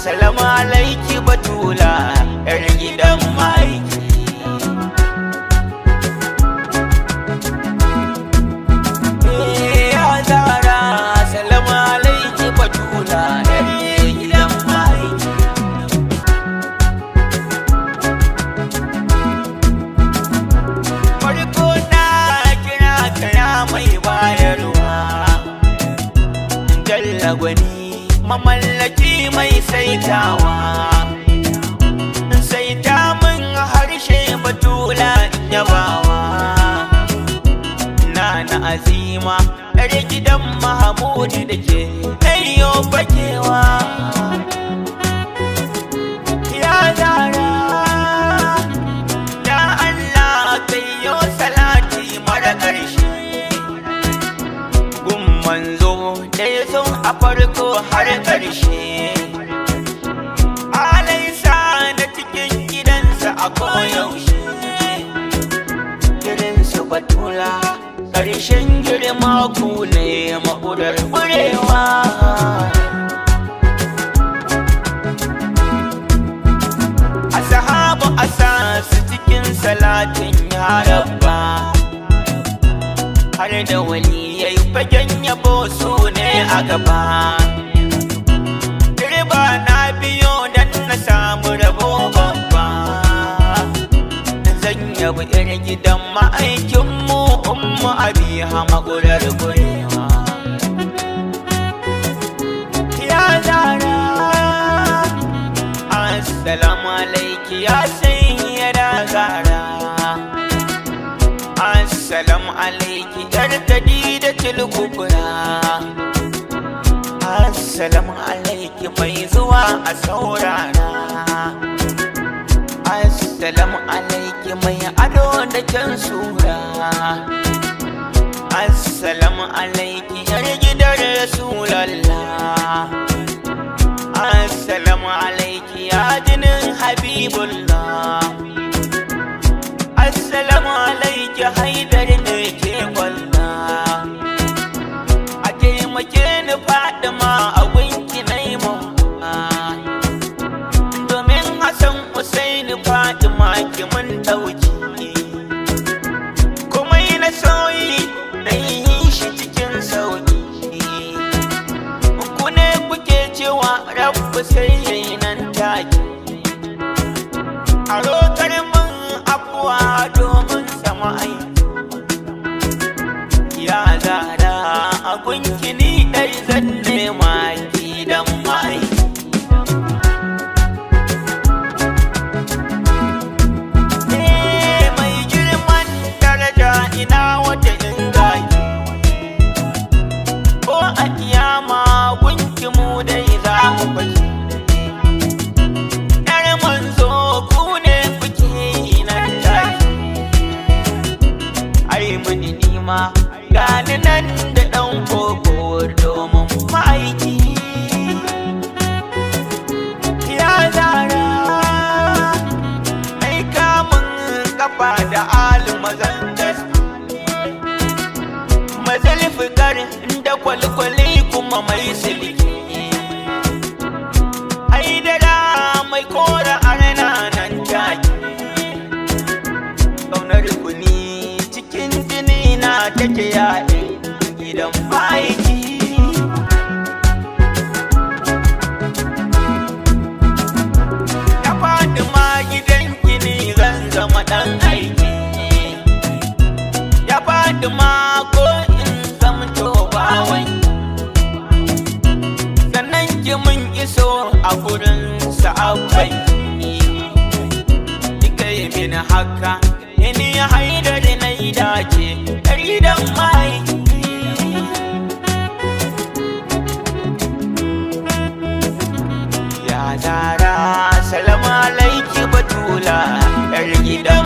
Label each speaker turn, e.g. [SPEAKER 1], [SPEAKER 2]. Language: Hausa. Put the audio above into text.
[SPEAKER 1] Salamu alaiki Batula, yar gidan maiki. Ya Zara, salamu alaiki Batula, yar gidan maiki. Farko na kira kaya mai bayarwa, jalla gwani mamallaki mai saitawa, saita min harshe Batula in yabawa. Nana Azima yar gidan Mahamudu da ke ɗayyo fakewa. Ya Zara, ya Allah kayyo salati mara ƙarshe gun manzo da ya zo a farko har ƙarshe. Alaisa na cikin gidansa a koyaushe, gidansu Batula ƙarshen girma ku ne maƙurar ƙurewa. Ashabu asa su cikin salatin ya rabba, har da waliyai fagen yabo su ne a gaba. Dirba na biyo don na samu rabo babba, zan yabi yar gidan ma'aikinmu Ummu Abiha maƙurar ƙurewa. Ya Zara, assalamu alaiki ya sayyada Zara. Assalamu alaiki yar Khadijatul Kubra. Assalamu alaiki mai zuwa a saurara. Assalamu alaiki mai ado da kyan sura. Assalamu alaiki yar gidan Rasulallah. Assalamu alaiki ya jinin Habibullah. Assalamu alaiki haidar ne ke kwalla. A taimake ni Fatima a gunki na yi mawa, domin Hassan Hussaini Fatima ki mun ɗauki. Kuma yi na soyi na yi shi cikin sauki. Ku ne kuke cewa Rabbu sai yayi nan take. A roƙar mun abuwa domin sama aiki. Ya Zara a gunki ni ɗai zan nema gidan ma'aiki. Mai girman daraja ina wata ingaki, ko a kiyama gunki mu dai za mu baki. Yar manzo ku ne kuke yi nan take. Ai muni nima gani nan da ɗan koko domin ma'aiki. Ya Zara, mai kamun kafa da alu mazantar, mazalfikar da kwalkwali kuma mai silki. Haidara mai kora arna nan take, ƙaunar kuni cikin jini na take yaɗe gidan ma'aiki. Ya faɗi ma gidan gini zan zama ɗan aiki. Ya faɗi ma ko in zamto bawan, sannan ki mun iso a gurin sa'abbai. Kika yi mini haka ni ya haidar na yi dace ɗari gidan ma'aiki. Ya Zara, salamu alaiki Batula, yar gidan